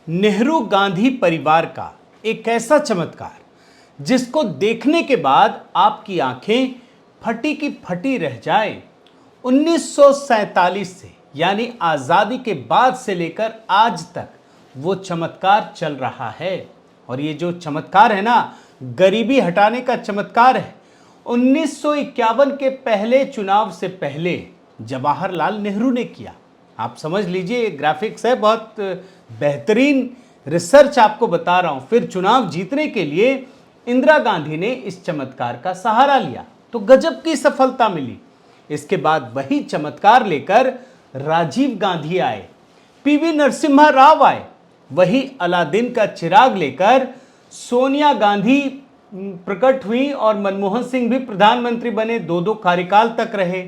नेहरू गांधी परिवार का एक ऐसा चमत्कार जिसको देखने के बाद आपकी आंखें फटी की फटी रह जाए। 1947 से यानी आज़ादी के बाद से लेकर आज तक वो चमत्कार चल रहा है। और ये जो चमत्कार है ना, गरीबी हटाने का चमत्कार है। 1951 के पहले चुनाव से पहले जवाहरलाल नेहरू ने किया। आप समझ लीजिए, ग्राफिक्स है, बहुत बेहतरीन रिसर्च आपको बता रहा हूं। फिर चुनाव जीतने के लिए इंदिरा गांधी ने इस चमत्कार का सहारा लिया तो गजब की सफलता मिली। इसके बाद वही चमत्कार लेकर राजीव गांधी आए, पीवी नरसिम्हा राव आए, वही अलादीन का चिराग लेकर सोनिया गांधी प्रकट हुई और मनमोहन सिंह भी प्रधानमंत्री बने, दो कार्यकाल तक रहे।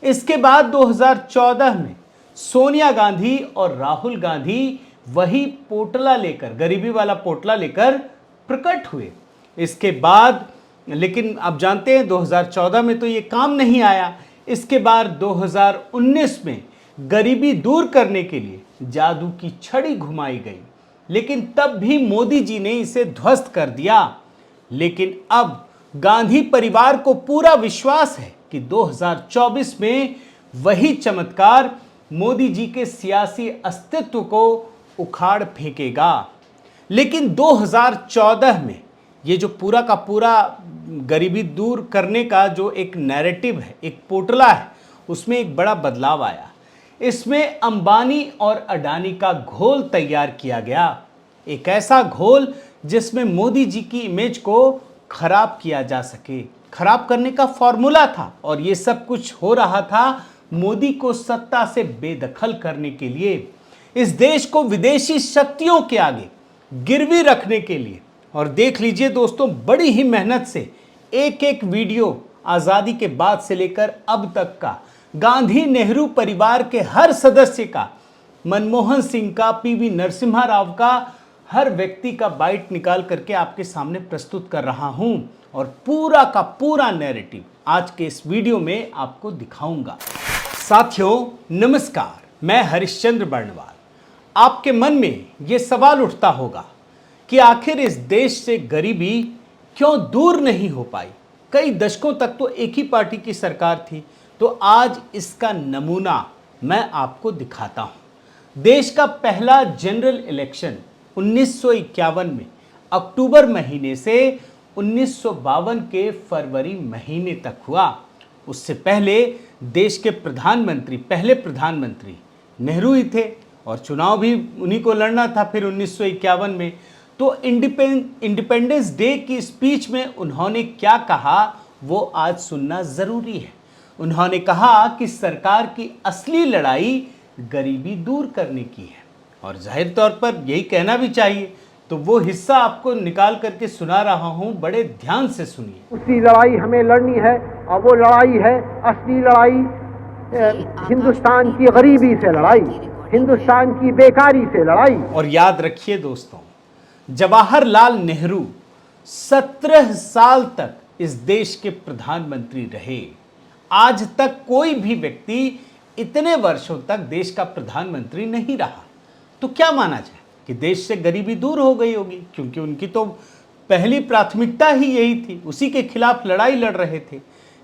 इसके बाद 2014 में सोनिया गांधी और राहुल गांधी वही पोटला लेकर, गरीबी वाला पोटला लेकर प्रकट हुए। इसके बाद लेकिन आप जानते हैं 2014 में तो ये काम नहीं आया। इसके बाद 2019 में गरीबी दूर करने के लिए जादू की छड़ी घुमाई गई, लेकिन तब भी मोदी जी ने इसे ध्वस्त कर दिया। लेकिन अब गांधी परिवार को पूरा विश्वास है कि 2024 में वही चमत्कार मोदी जी के सियासी अस्तित्व को उखाड़ फेंकेगा। लेकिन 2014 में ये जो पूरा का पूरा गरीबी दूर करने का जो एक नैरेटिव है, एक पोटला है, उसमें एक बड़ा बदलाव आया। इसमें अंबानी और अडानी का घोल तैयार किया गया, एक ऐसा घोल जिसमें मोदी जी की इमेज को खराब किया जा सके। खराब करने का फॉर्मूला था और ये सब कुछ हो रहा था मोदी को सत्ता से बेदखल करने के लिए, इस देश को विदेशी शक्तियों के आगे गिरवी रखने के लिए। और देख लीजिए दोस्तों, बड़ी ही मेहनत से एक एक वीडियो आज़ादी के बाद से लेकर अब तक का, गांधी नेहरू परिवार के हर सदस्य का, मनमोहन सिंह का, पीवी नरसिम्हा राव का, हर व्यक्ति का बाइट निकाल करके आपके सामने प्रस्तुत कर रहा हूं और पूरा का पूरा नैरेटिव आज के इस वीडियो में आपको दिखाऊंगा। साथियों नमस्कार, मैं हरिश्चंद्र बर्णवाल। आपके मन में यह सवाल उठता होगा कि आखिर इस देश से गरीबी क्यों दूर नहीं हो पाई। कई दशकों तक तो एक ही पार्टी की सरकार थी, तो आज इसका नमूना मैं आपको दिखाता हूं। देश का पहला जनरल इलेक्शन 1951 में अक्टूबर महीने से 1952 के फरवरी महीने तक हुआ। उससे पहले देश के प्रधानमंत्री, पहले प्रधानमंत्री नेहरू ही थे और चुनाव भी उन्हीं को लड़ना था। फिर 1951 में तो इंडिपेंडेंस डे की स्पीच में उन्होंने क्या कहा वो आज सुनना ज़रूरी है। उन्होंने कहा कि सरकार की असली लड़ाई गरीबी दूर करने की है, और जाहिर तौर पर यही कहना भी चाहिए। तो वो हिस्सा आपको निकाल करके सुना रहा हूं, बड़े ध्यान से सुनिए। उसी लड़ाई हमें लड़नी है और वो लड़ाई है असली लड़ाई, हिंदुस्तान की गरीबी से लड़ाई, हिंदुस्तान की बेकारी से लड़ाई। और याद रखिए दोस्तों, जवाहरलाल नेहरू 17 साल तक इस देश के प्रधानमंत्री रहे। आज तक कोई भी व्यक्ति इतने वर्षों तक देश का प्रधानमंत्री नहीं रहा। तो क्या माना जाए कि देश से गरीबी दूर हो गई होगी, क्योंकि उनकी तो पहली प्राथमिकता ही यही थी, उसी के खिलाफ लड़ाई लड़ रहे थे।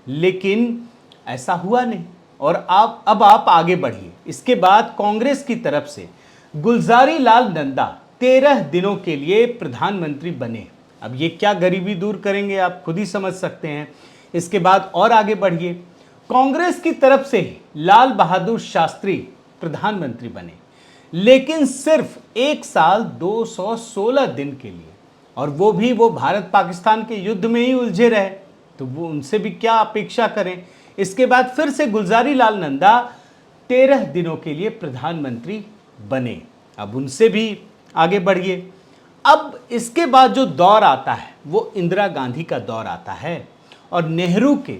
लेकिन ऐसा हुआ नहीं। और अब आप आगे बढ़िए। इसके बाद कांग्रेस की तरफ से गुलजारी लाल नंदा 13 दिनों के लिए प्रधानमंत्री बने। अब ये क्या गरीबी दूर करेंगे, आप खुद ही समझ सकते हैं। इसके बाद और आगे बढ़िए, कांग्रेस की तरफ से ही लाल बहादुर शास्त्री प्रधानमंत्री बने, लेकिन सिर्फ 1 साल 216 दिन के लिए, और वो भारत पाकिस्तान के युद्ध में ही उलझे रहे। तो वो उनसे भी क्या अपेक्षा करें। इसके बाद फिर से गुलजारी लाल नंदा 13 दिनों के लिए प्रधानमंत्री बने। अब उनसे भी आगे बढ़िए। अब इसके बाद जो दौर आता है वो इंदिरा गांधी का दौर आता है, और नेहरू के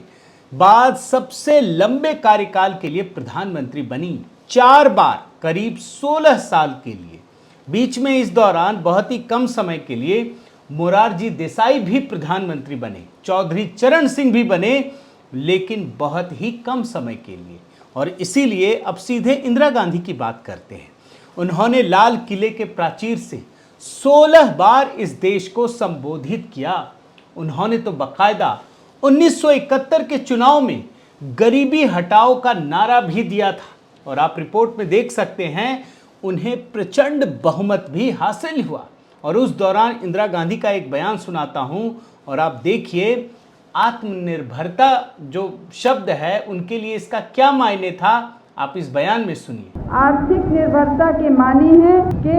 बाद सबसे लंबे कार्यकाल के लिए प्रधानमंत्री बनी 4 बार, करीब 16 साल के लिए। बीच में इस दौरान बहुत ही कम समय के लिए मोरारजी देसाई भी प्रधानमंत्री बने, चौधरी चरण सिंह भी बने, लेकिन बहुत ही कम समय के लिए। और इसीलिए अब सीधे इंदिरा गांधी की बात करते हैं। उन्होंने लाल किले के प्राचीर से 16 बार इस देश को संबोधित किया। उन्होंने तो बकायदा 1971 के चुनाव में गरीबी हटाओ का नारा भी दिया था और आप रिपोर्ट में देख सकते हैं उन्हें प्रचंड बहुमत भी हासिल हुआ। और उस दौरान इंदिरा गांधी का एक बयान सुनाता हूं और आप देखिए आत्मनिर्भरता जो शब्द है उनके लिए इसका क्या मायने था, आप इस बयान में सुनिए। आर्थिक निर्भरता के मानी है कि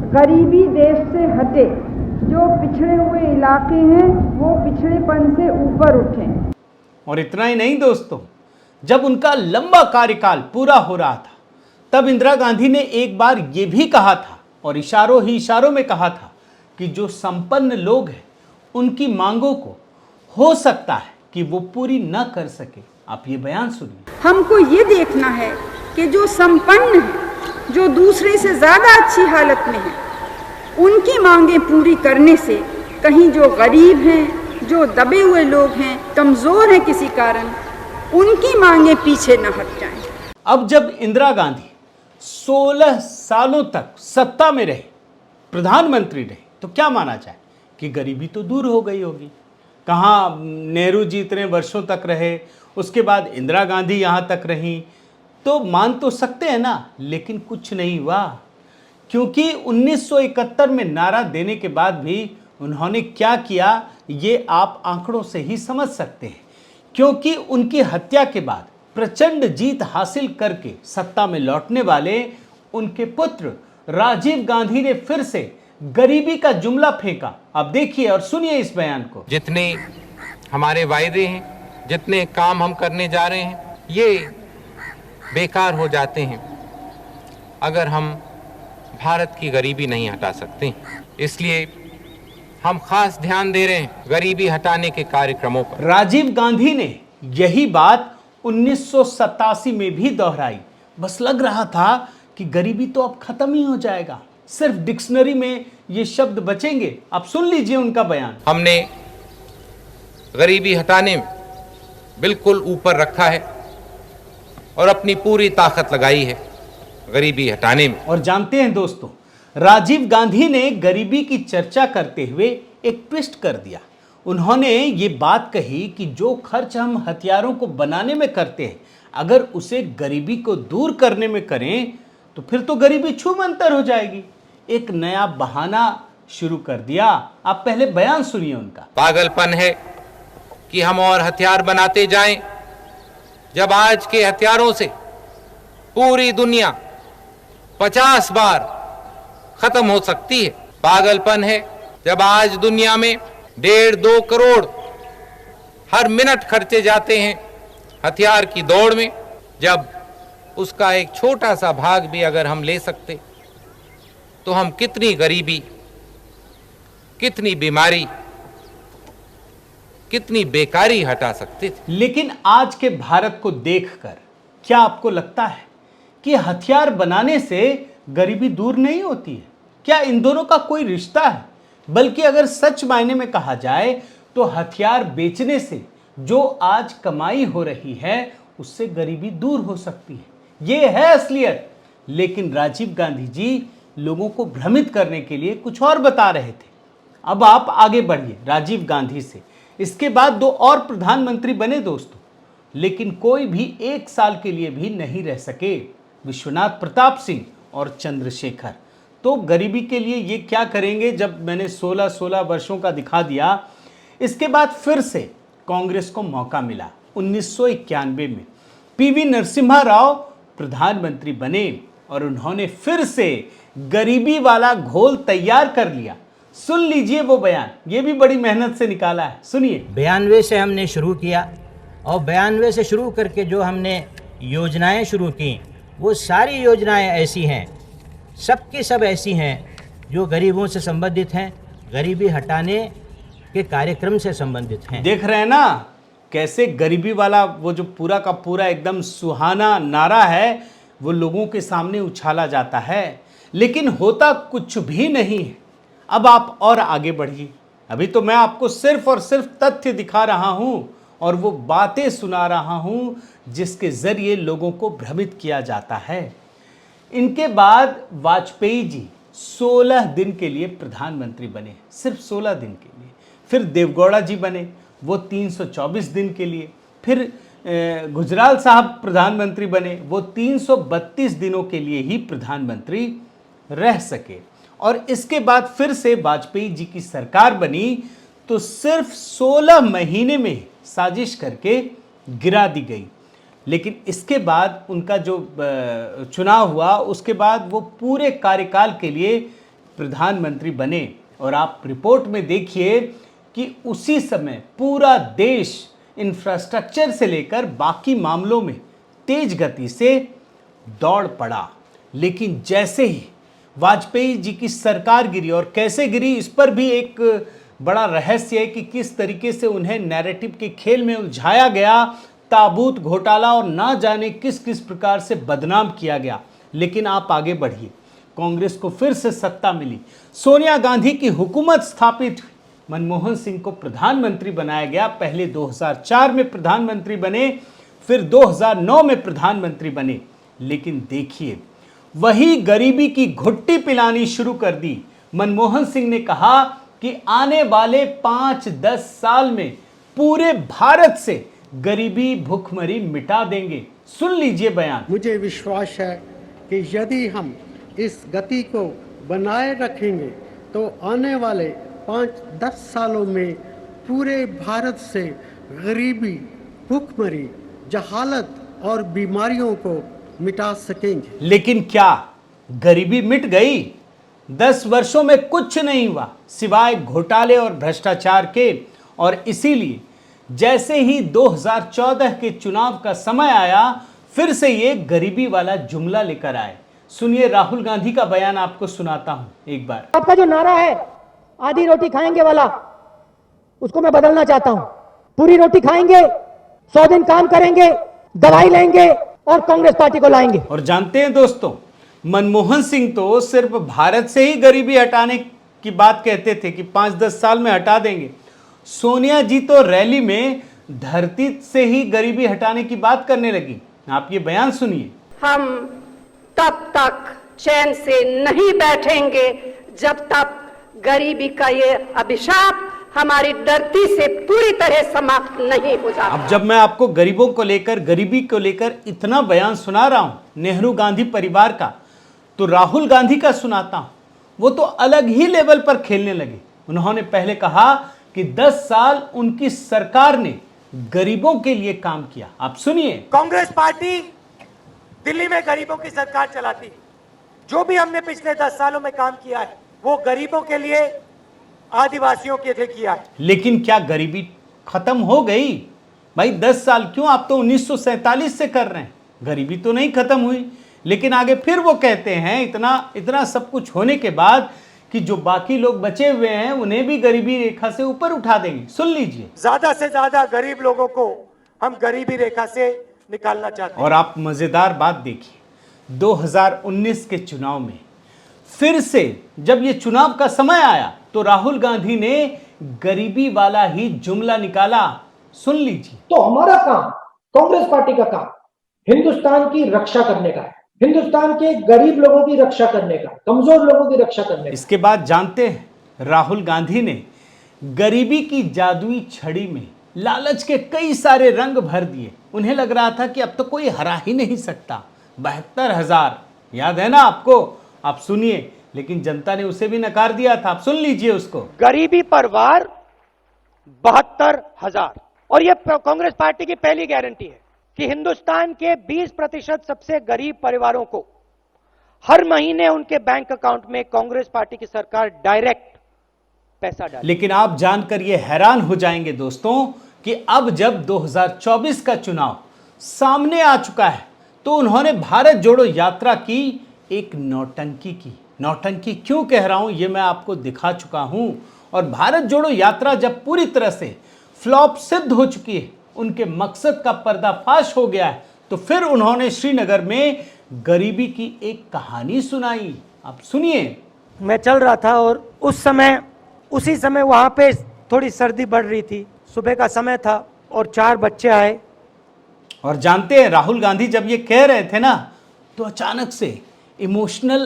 गरीबी देश से हटे, जो पिछड़े हुए इलाके हैं वो पिछड़ेपन से ऊपर उठें। और इतना ही नहीं दोस्तों, जब उनका लंबा कार्यकाल पूरा हो रहा था तब इंदिरा गांधी ने एक बार ये भी कहा था और इशारों ही इशारों में कहा था कि जो संपन्न लोग हैं उनकी मांगों को हो सकता है कि वो पूरी न कर सके। आप ये बयान सुनिए। हमको ये देखना है कि जो संपन्न है, जो दूसरे से ज्यादा अच्छी हालत में है, उनकी मांगें पूरी करने से कहीं जो गरीब हैं, जो दबे हुए लोग हैं, कमजोर हैं किसी कारण, उनकी मांगें पीछे न हट जाएं। अब जब इंदिरा गांधी 16 सालों तक सत्ता में रहे, प्रधानमंत्री रहे, तो क्या माना जाए कि गरीबी तो दूर हो गई होगी। कहाँ नेहरू जी इतने वर्षों तक रहे, उसके बाद इंदिरा गांधी यहाँ तक रहीं, तो मान तो सकते हैं ना, लेकिन कुछ नहीं हुआ। क्योंकि 1971 में नारा देने के बाद भी उन्होंने क्या किया ये आप आंकड़ों से ही समझ सकते हैं। क्योंकि उनकी हत्या के बाद प्रचंड जीत हासिल करके सत्ता में लौटने वाले उनके पुत्र राजीव गांधी ने फिर से गरीबी का जुमला फेंका। आप देखिए और सुनिए इस बयान को। जितने हमारे वायदे हैं, जितने काम हम करने जा रहे हैं, ये बेकार हो जाते हैं अगर हम भारत की गरीबी नहीं हटा सकते। इसलिए हम खास ध्यान दे रहे हैं गरीबी हटाने के कार्यक्रमों पर। राजीव गांधी ने यही बात 1987 में भी दोहराई। बस लग रहा था कि गरीबी तो अब खत्म ही हो जाएगा, सिर्फ डिक्शनरी में ये शब्द बचेंगे। आप सुन लीजिए उनका बयान। हमने गरीबी हटाने में बिल्कुल ऊपर रखा है और अपनी पूरी ताकत लगाई है गरीबी हटाने में। और जानते हैं दोस्तों, राजीव गांधी ने गरीबी की चर्चा करते हुए एक ट्विस्ट कर दिया। उन्होंने ये बात कही कि जो खर्च हम हथियारों को बनाने में करते हैं, अगर उसे गरीबी को दूर करने में करें तो फिर तो गरीबी छूमंतर हो जाएगी। एक नया बहाना शुरू कर दिया। आप पहले बयान सुनिए उनका। पागलपन है कि हम और हथियार बनाते जाएं, जब आज के हथियारों से पूरी दुनिया 50 बार खत्म हो सकती है। पागलपन है जब आज दुनिया में 1.5-2 करोड़ हर मिनट खर्चे जाते हैं हथियार की दौड़ में, जब उसका एक छोटा सा भाग भी अगर हम ले सकते तो हम कितनी गरीबी, कितनी बीमारी, कितनी बेकारी हटा सकते थे। लेकिन आज के भारत को देखकर क्या आपको लगता है कि हथियार बनाने से गरीबी दूर नहीं होती है? क्या इन दोनों का कोई रिश्ता है? बल्कि अगर सच मायने में कहा जाए तो हथियार बेचने से जो आज कमाई हो रही है उससे गरीबी दूर हो सकती है। ये है असलियत। लेकिन राजीव गांधी जी लोगों को भ्रमित करने के लिए कुछ और बता रहे थे। अब आप आगे बढ़िए राजीव गांधी से। इसके बाद 2 और प्रधानमंत्री बने दोस्तों, लेकिन कोई भी 1 साल के लिए भी नहीं रह सके, विश्वनाथ प्रताप सिंह और चंद्रशेखर। तो गरीबी के लिए ये क्या करेंगे जब मैंने 16 वर्षों का दिखा दिया। इसके बाद फिर से कांग्रेस को मौका मिला। 1991 में पीवी नरसिम्हा राव प्रधानमंत्री बने और उन्होंने फिर से गरीबी वाला घोल तैयार कर लिया। सुन लीजिए वो बयान, ये भी बड़ी मेहनत से निकाला है, सुनिए। 92 से हमने शुरू किया और 92 से शुरू करके जो हमने योजनाएं शुरू की वो सारी योजनाएं ऐसी हैं, सबकी सब ऐसी हैं जो गरीबों से संबंधित हैं, गरीबी हटाने के कार्यक्रम से संबंधित हैं। देख रहे हैं ना कैसे गरीबी वाला वो जो पूरा का पूरा एकदम सुहाना नारा है वो लोगों के सामने उछाला जाता है, लेकिन होता कुछ भी नहीं है। अब आप और आगे बढ़िए। अभी तो मैं आपको सिर्फ और सिर्फ तथ्य दिखा रहा हूं और वो बातें सुना रहा हूं जिसके जरिए लोगों को भ्रमित किया जाता है। इनके बाद वाजपेयी जी 16 दिन के लिए प्रधानमंत्री बने, सिर्फ 16 दिन के लिए। फिर देवगौड़ा जी बने, वो 324 दिन के लिए। फिर गुजराल साहब प्रधानमंत्री बने, वो 332 दिनों के लिए ही प्रधानमंत्री रह सके। और इसके बाद फिर से वाजपेयी जी की सरकार बनी तो सिर्फ 16 महीने में साजिश करके गिरा दी गई। लेकिन इसके बाद उनका जो चुनाव हुआ, उसके बाद वो पूरे कार्यकाल के लिए प्रधानमंत्री बने। और आप रिपोर्ट में देखिए कि उसी समय पूरा देश इंफ्रास्ट्रक्चर से लेकर बाकी मामलों में तेज गति से दौड़ पड़ा। लेकिन जैसे ही वाजपेयी जी की सरकार गिरी, और कैसे गिरी इस पर भी एक बड़ा रहस्य है कि किस तरीके से उन्हें नैरेटिव के खेल में उलझाया गया, ताबूत घोटाला और ना जाने किस किस प्रकार से बदनाम किया गया। लेकिन आप आगे बढ़िए, कांग्रेस को फिर से सत्ता मिली, सोनिया गांधी की हुकूमत स्थापित हुई, मनमोहन सिंह को प्रधानमंत्री बनाया गया। पहले 2004 में प्रधानमंत्री बने, फिर 2009 में प्रधानमंत्री बने। लेकिन देखिए, वही गरीबी की घुट्टी पिलानी शुरू कर दी। मनमोहन सिंह ने कहा कि आने वाले 5-10 साल में पूरे भारत से गरीबी भूखमरी मिटा देंगे। सुन लीजिए बयान। मुझे विश्वास है कि यदि हम इस गति को बनाए रखेंगे तो आने वाले 5-10 सालों में पूरे भारत से गरीबी, भूखमरी, जहालत और बीमारियों को मिटा सकेंगे। लेकिन क्या गरीबी मिट गई? 10 वर्षों में कुछ नहीं हुआ सिवाय घोटाले और भ्रष्टाचार के। और इसीलिए जैसे ही 2014 के चुनाव का समय आया, फिर से ये गरीबी वाला जुमला लेकर आए। सुनिए, राहुल गांधी का बयान आपको सुनाता हूं एक बार। आपका जो नारा है आधी रोटी खाएंगे वाला, उसको मैं बदलना चाहता हूं। पूरी रोटी खाएंगे, 100 दिन काम करेंगे, दवाई लेंगे और कांग्रेस पार्टी को लाएंगे। और जानते हैं दोस्तों, मनमोहन सिंह तो सिर्फ भारत से ही गरीबी हटाने की बात कहते थे कि 5-10 साल में हटा देंगे। सोनिया जी तो रैली में धरती से ही गरीबी हटाने की बात करने लगी। आप ये बयान सुनिए। हम तब तक चैन से नहीं बैठेंगे जब तक गरीबी का ये अभिशाप हमारी धरती से पूरी तरह समाप्त नहीं हो जाता। अब जब मैं आपको गरीबों को लेकर, गरीबी को लेकर इतना बयान सुना रहा हूं नेहरू गांधी परिवार का, तो राहुल गांधी का सुनाता हूं। वो तो अलग ही लेवल पर खेलने लगे। उन्होंने पहले कहा कि 10 साल उनकी सरकार ने गरीबों के लिए काम किया। आप सुनिए। कांग्रेस पार्टी दिल्ली में गरीबों की सरकार चलाती। जो भी हमने पिछले 10 सालों में काम किया है वो गरीबों के लिए, आदिवासियों के लिए किया है। लेकिन क्या गरीबी खत्म हो गई? भाई 10 साल क्यों, आप तो 1947 से कर रहे हैं। गरीबी तो नहीं खत्म हुई। लेकिन आगे फिर वो कहते हैं इतना सब कुछ होने के बाद कि जो बाकी लोग बचे हुए हैं उन्हें भी गरीबी रेखा से ऊपर उठा देंगे। सुन लीजिए। ज्यादा से ज्यादा गरीब लोगों को हम गरीबी रेखा से निकालना चाहते हैं। और आप मजेदार बात देखिए, 2019 के चुनाव में फिर से जब ये चुनाव का समय आया तो राहुल गांधी ने गरीबी वाला ही जुमला निकाला। सुन लीजिए। तो हमारा काम, कांग्रेस पार्टी का काम हिंदुस्तान की रक्षा करने का है, हिंदुस्तान के गरीब लोगों की रक्षा करने का, कमजोर लोगों की रक्षा करने का। इसके बाद जानते हैं, राहुल गांधी ने गरीबी की जादुई छड़ी में लालच के कई सारे रंग भर दिए। उन्हें लग रहा था कि अब तो कोई हरा ही नहीं सकता। 72,000 याद है ना आपको? आप सुनिए। लेकिन जनता ने उसे भी नकार दिया था। आप सुन लीजिए उसको। गरीबी पर वार 72,000। और ये कांग्रेस पार्टी की पहली गारंटी है कि हिंदुस्तान के 20% सबसे गरीब परिवारों को हर महीने उनके बैंक अकाउंट में कांग्रेस पार्टी की सरकार डायरेक्ट पैसा डाले। लेकिन आप जानकर ये हैरान हो जाएंगे दोस्तों कि अब जब 2024 का चुनाव सामने आ चुका है तो उन्होंने भारत जोड़ो यात्रा की एक नौटंकी की। नौटंकी क्यों कह रहा हूं ये मैं आपको दिखा चुका हूं। और भारत जोड़ो यात्रा जब पूरी तरह से फ्लॉप सिद्ध हो चुकी है, उनके मकसद का पर्दाफाश हो गया है, तो फिर उन्होंने श्रीनगर में गरीबी की एक कहानी सुनाई। आप सुनिए। मैं चल रहा था और उसी समय वहां पे थोड़ी सर्दी बढ़ रही थी। सुबह का समय था और 4 बच्चे आए। और जानते हैं, राहुल गांधी जब ये कह रहे थे ना, तो अचानक से इमोशनल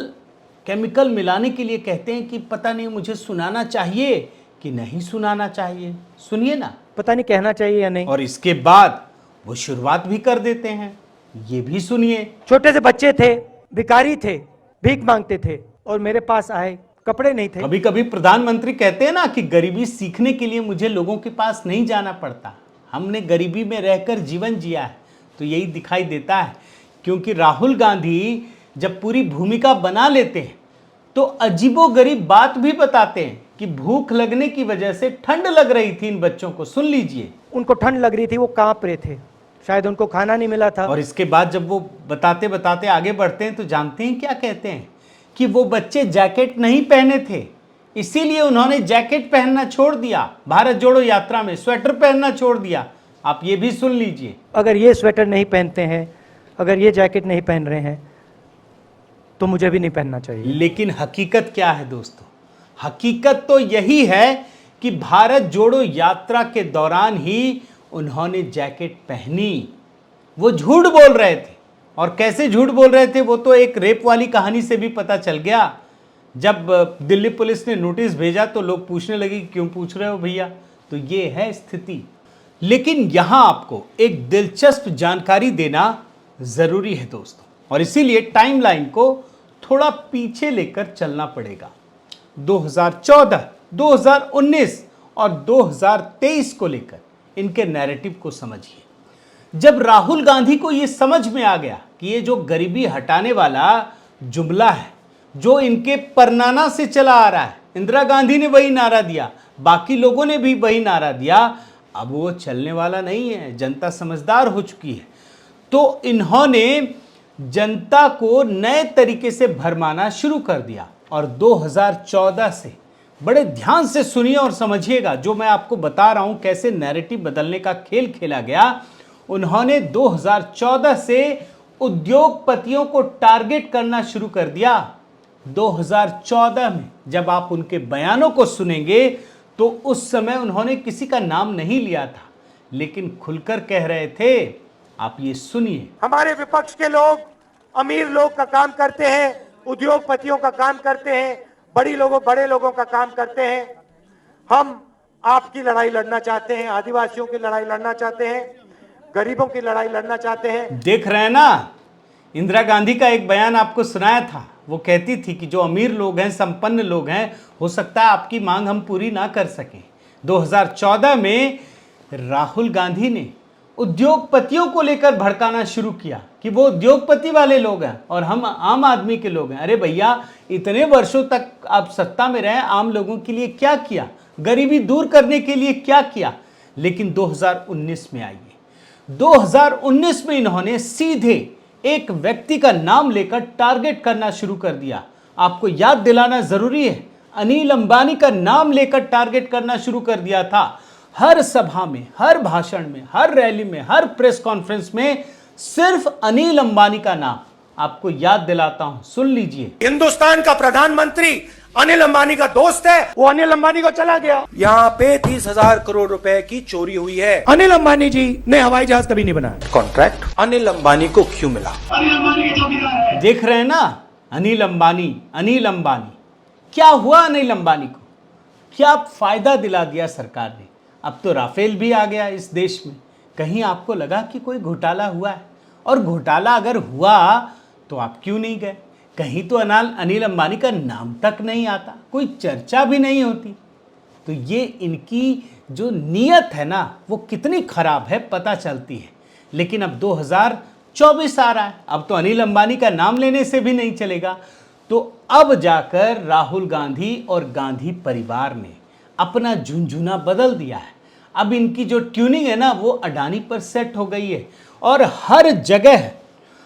केमिकल मिलाने के लिए कहते हैं कि पता नहीं मुझे सुनाना चाहिए कि नहीं सुनाना चाहिए। सुनिए ना, पता नहीं कहना चाहिए या नहीं। और इसके बाद वो शुरुआत भी कर देते हैं, ये भी सुनिए। छोटे से बच्चे थे, भिखारी थे, भीख मांगते थे और मेरे पास आए, कपड़े नहीं थे। कभी कभी प्रधानमंत्री कहते हैं ना कि गरीबी सीखने के लिए मुझे लोगों के पास नहीं जाना पड़ता, हमने गरीबी में रहकर जीवन जिया है। तो यही दिखाई देता है, क्योंकि राहुल गांधी जब पूरी भूमिका बना लेते हैं तो अजीबोगरीब बात भी बताते हैं कि भूख लगने की वजह से ठंड लग रही थी इन बच्चों को। सुन लीजिए। उनको ठंड लग रही थी, वो कांप रहे थे, शायद उनको खाना नहीं मिला था। और इसके बाद जब वो बताते बताते आगे बढ़ते हैं तो जानते हैं क्या कहते हैं कि वो बच्चे जैकेट नहीं पहने थे, इसीलिए उन्होंने जैकेट पहनना छोड़ दिया। भारत जोड़ो यात्रा में स्वेटर पहनना छोड़ दिया। आप ये भी सुन लीजिए। अगर ये स्वेटर नहीं पहनते हैं, अगर ये जैकेट नहीं पहन रहे हैं, तो मुझे भी नहीं पहनना चाहिए। लेकिन हकीकत क्या है दोस्तों? हकीकत तो यही है कि भारत जोड़ो यात्रा के दौरान ही उन्होंने जैकेट पहनी। वो झूठ बोल रहे थे, और कैसे झूठ बोल रहे थे वो तो एक रेप वाली कहानी से भी पता चल गया। जब दिल्ली पुलिस ने नोटिस भेजा तो लोग पूछने लगे क्यों पूछ रहे हो भैया। तो ये है स्थिति। लेकिन यहां आपको एक दिलचस्प जानकारी देना जरूरी है दोस्तों, और इसीलिए टाइमलाइन को थोड़ा पीछे लेकर चलना पड़ेगा। 2014, 2019 और 2023 को लेकर इनके नैरेटिव को समझिए। जब राहुल गांधी को यह समझ में आ गया कि ये जो गरीबी हटाने वाला जुमला है जो इनके परनाना से चला आ रहा है, इंदिरा गांधी ने वही नारा दिया, बाकी लोगों ने भी वही नारा दिया, अब वो चलने वाला नहीं है। जनता समझदार हो चुकी है। तो इन्होंने जनता को नए तरीके से भरमाना शुरू कर दिया। और 2014 से, बड़े ध्यान से सुनिए और समझिएगा जो मैं आपको बता रहा हूं, कैसे नैरेटिव बदलने का खेल खेला गया। उन्होंने 2014 से उद्योगपतियों को टारगेट करना शुरू कर दिया। 2014 में जब आप उनके बयानों को सुनेंगे तो उस समय उन्होंने किसी का नाम नहीं लिया था, लेकिन खुलकर कह रहे थे। आप ये सुनिए। हमारे विपक्ष के लोग अमीर लोग का काम करते हैं, उद्योगपतियों का काम करते हैं, बड़े लोगों का काम करते हैं। हम आपकी लड़ाई लड़ना चाहते हैं, आदिवासियों की लड़ाई लड़ना चाहते हैं, गरीबों की लड़ाई लड़ना चाहते हैं। देख रहे हैं ना, इंदिरा गांधी का एक बयान आपको सुनाया था। वो कहती थी कि जो अमीर लोग हैं, संपन्न लोग हैं, हो सकता है आपकी मांग हम पूरी ना कर सकें। 2014 में राहुल गांधी ने उद्योगपतियों को लेकर भड़काना शुरू किया कि वो उद्योगपति वाले लोग हैं और हम आम आदमी के लोग हैं। अरे भैया, इतने वर्षों तक आप सत्ता में रहे, आम लोगों के लिए क्या किया, गरीबी दूर करने के लिए क्या किया? लेकिन 2019 में आइए, 2019 में इन्होंने सीधे एक व्यक्ति का नाम लेकर टारगेट करना शुरू कर दिया। आपको याद दिलाना जरूरी है, अनिल अंबानी का नाम लेकर टारगेट करना शुरू कर दिया था। हर सभा में, हर भाषण में, हर रैली में, हर प्रेस कॉन्फ्रेंस में सिर्फ अनिल अंबानी का नाम। आपको याद दिलाता हूं, सुन लीजिए। हिंदुस्तान का प्रधानमंत्री अनिल अंबानी का दोस्त है, वो अनिल अंबानी को चला गया। यहाँ पे 30,000 करोड़ रुपए की चोरी हुई है। अनिल अंबानी जी ने हवाई जहाज कभी नहीं बनाया। कॉन्ट्रैक्ट अनिल अंबानी को क्यों मिला? देख रहे हैं ना, अनिल अंबानी क्या हुआ? अनिल अंबानी को क्या फायदा दिला दिया सरकार ने? अब तो राफेल भी आ गया इस देश में। कहीं आपको लगा कि कोई घोटाला हुआ है? और घोटाला अगर हुआ तो आप क्यों नहीं गए? कहीं तो अनिल अंबानी का नाम तक नहीं आता, कोई चर्चा भी नहीं होती। तो ये इनकी जो नीयत है ना, वो कितनी खराब है पता चलती है। लेकिन अब 2024 आ रहा है, अब तो अनिल अंबानी का नाम लेने से भी नहीं चलेगा। तो अब जाकर राहुल गांधी और गांधी परिवार ने अपना झुंझुना बदल दिया है। अब इनकी जो ट्यूनिंग है ना, वो अडानी पर सेट हो गई है। और हर जगह,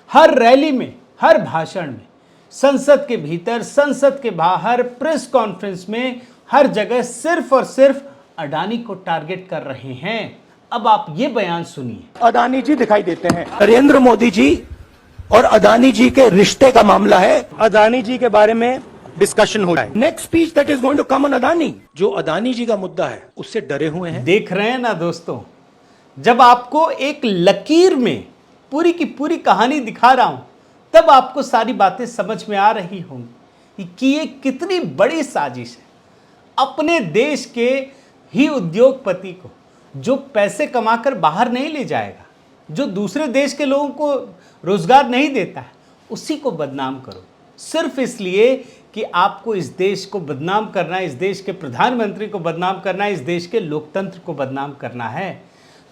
हर रैली में, हर भाषण में, संसद के भीतर, संसद के बाहर, प्रेस कॉन्फ्रेंस में, हर जगह सिर्फ और सिर्फ अडानी को टारगेट कर रहे हैं। अब आप ये बयान सुनिए। अदानी जी दिखाई देते हैं। नरेंद्र मोदी जी और अदानी जी के रिश्ते का मामला है। अदानी जी के बारे में डिस्कशन हो रहा है। Next speech that is going to come on Adani. जो अदानी जी का मुद्दा है उससे डरे हुए हैं। देख रहे हैं ना दोस्तों, जब आपको एक लकीर में पूरी की पूरी कहानी दिखा रहा हूं तब आपको सारी बातें समझ में आ रही होंगी कि ये कितनी बड़ी साजिश है। अपने देश के ही उद्योगपति को, जो पैसे कमाकर बाहर नहीं ले जाएगा, जो दूसरे देश के लोगों को रोजगार नहीं देता है, उसी को बदनाम करो, सिर्फ इसलिए कि आपको इस देश को बदनाम करना है, इस देश के प्रधानमंत्री को बदनाम करना है, इस देश के लोकतंत्र को बदनाम करना है।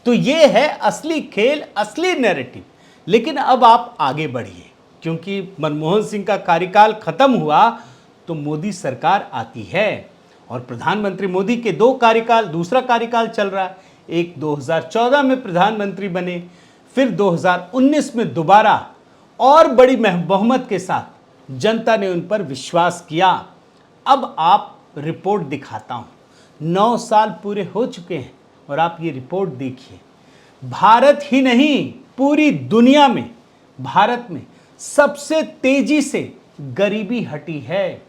तो ये है असली खेल, असली नैरेटिव। लेकिन अब आप आगे बढ़िए, क्योंकि मनमोहन सिंह का कार्यकाल खत्म हुआ तो मोदी सरकार आती है और प्रधानमंत्री मोदी के दूसरा कार्यकाल चल रहा है। एक 2014 में प्रधानमंत्री बने, फिर 2019 में दोबारा और बड़ी बहुमत के साथ जनता ने उन पर विश्वास किया। अब आप रिपोर्ट दिखाता हूं। 9 साल पूरे हो चुके हैं और आप ये रिपोर्ट देखिए। भारत ही नहीं, पूरी दुनिया में, भारत में सबसे तेजी से गरीबी हटी है।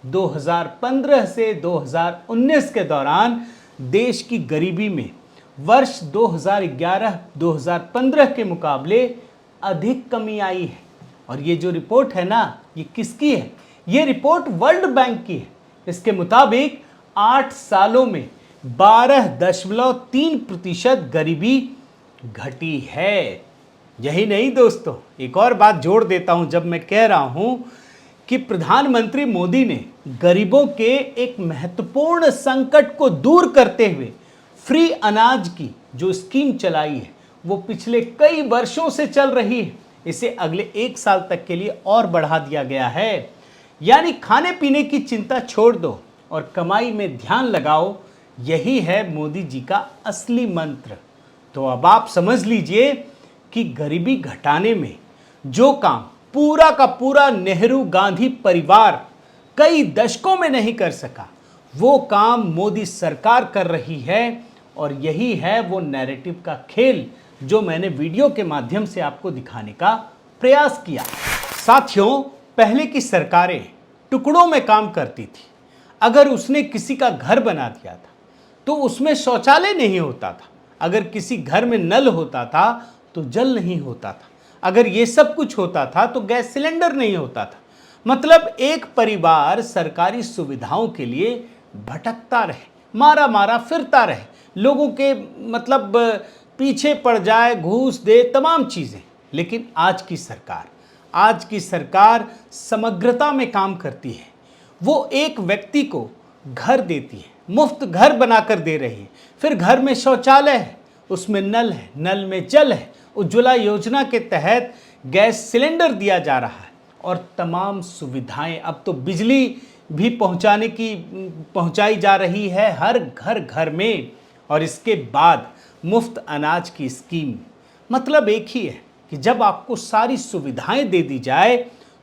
2015 से 2019 के दौरान देश की गरीबी में वर्ष 2011-2015 के मुकाबले अधिक कमी आई है। और ये जो रिपोर्ट है ना, ये किसकी है? ये रिपोर्ट वर्ल्ड बैंक की है। इसके मुताबिक 8 सालों में 12.3% गरीबी घटी है। यही नहीं दोस्तों, एक और बात जोड़ देता हूं जब मैं कह रहा हूं कि प्रधानमंत्री मोदी ने गरीबों के एक महत्वपूर्ण संकट को दूर करते हुए फ्री अनाज की जो स्कीम चलाई है, वो पिछले कई वर्षों से चल रही है। इसे अगले 1 साल तक के लिए और बढ़ा दिया गया है। यानी खाने पीने की चिंता छोड़ दो और कमाई में ध्यान लगाओ। यही है मोदी जी का असली मंत्र। तो अब आप समझ लीजिए कि गरीबी घटाने में जो काम पूरा का पूरा नेहरू गांधी परिवार कई दशकों में नहीं कर सका, वो काम मोदी सरकार कर रही है। और यही है वो नैरेटिव का खेल जो मैंने वीडियो के माध्यम से आपको दिखाने का प्रयास किया। साथियों, पहले की सरकारें टुकड़ों में काम करती थी। अगर उसने किसी का घर बना दिया था तो उसमें शौचालय नहीं होता था। अगर किसी घर में नल होता था तो जल नहीं होता था। अगर ये सब कुछ होता था तो गैस सिलेंडर नहीं होता था। मतलब एक परिवार सरकारी सुविधाओं के लिए भटकता रहे, मारा फिरता रहे, लोगों के मतलब पीछे पड़ जाए, घूस दे, तमाम चीज़ें। लेकिन आज की सरकार समग्रता में काम करती है। वो एक व्यक्ति को घर देती है, मुफ्त घर बनाकर दे रही है। फिर घर में शौचालय है, उसमें नल है, नल में जल है। उज्ज्वला योजना के तहत गैस सिलेंडर दिया जा रहा है और तमाम सुविधाएं, अब तो बिजली भी पहुंचाई जा रही है हर घर में। और इसके बाद मुफ्त अनाज की स्कीम। मतलब एक ही है कि जब आपको सारी सुविधाएं दे दी जाए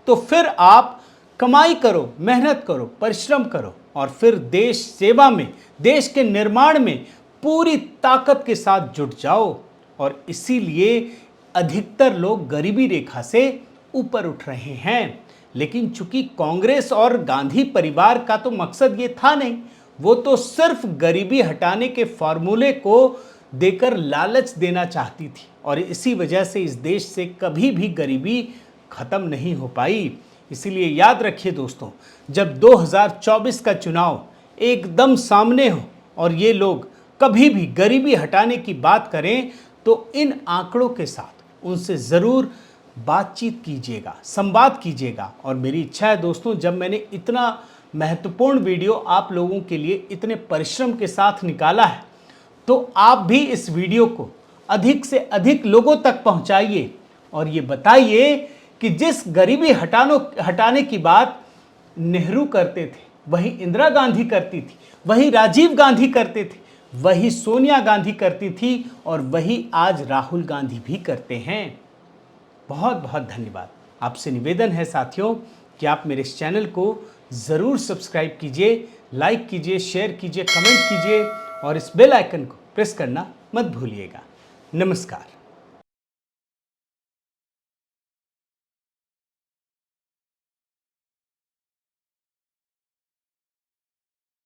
तो फिर आप कमाई करो, मेहनत करो, परिश्रम करो और फिर देश सेवा में, देश के निर्माण में पूरी ताकत के साथ जुट जाओ। और इसीलिए अधिकतर लोग गरीबी रेखा से ऊपर उठ रहे हैं। लेकिन चूंकि कांग्रेस और गांधी परिवार का तो मकसद ये था नहीं, वो तो सिर्फ गरीबी हटाने के फॉर्मूले को देकर लालच देना चाहती थी। और इसी वजह से इस देश से कभी भी गरीबी खत्म नहीं हो पाई। इसीलिए याद रखिए दोस्तों, जब 2024 का चुनाव एकदम सामने हो और ये लोग कभी भी गरीबी हटाने की बात करें तो इन आंकड़ों के साथ उनसे ज़रूर बातचीत कीजिएगा, संवाद कीजिएगा। और मेरी इच्छा है दोस्तों, जब मैंने इतना महत्वपूर्ण वीडियो आप लोगों के लिए इतने परिश्रम के साथ निकाला है, तो आप भी इस वीडियो को अधिक से अधिक लोगों तक पहुंचाइए और ये बताइए कि जिस गरीबी हटाने की बात नेहरू करते थे, वही इंदिरा गांधी करती थी, वही राजीव गांधी करते थे, वही सोनिया गांधी करती थी और वही आज राहुल गांधी भी करते हैं। बहुत बहुत धन्यवाद। आपसे निवेदन है साथियों कि आप मेरे इस चैनल को ज़रूर सब्सक्राइब कीजिए, लाइक कीजिए, शेयर कीजिए, कमेंट कीजिए और इस बेल आइकन को प्रेस करना मत भूलिएगा। नमस्कार।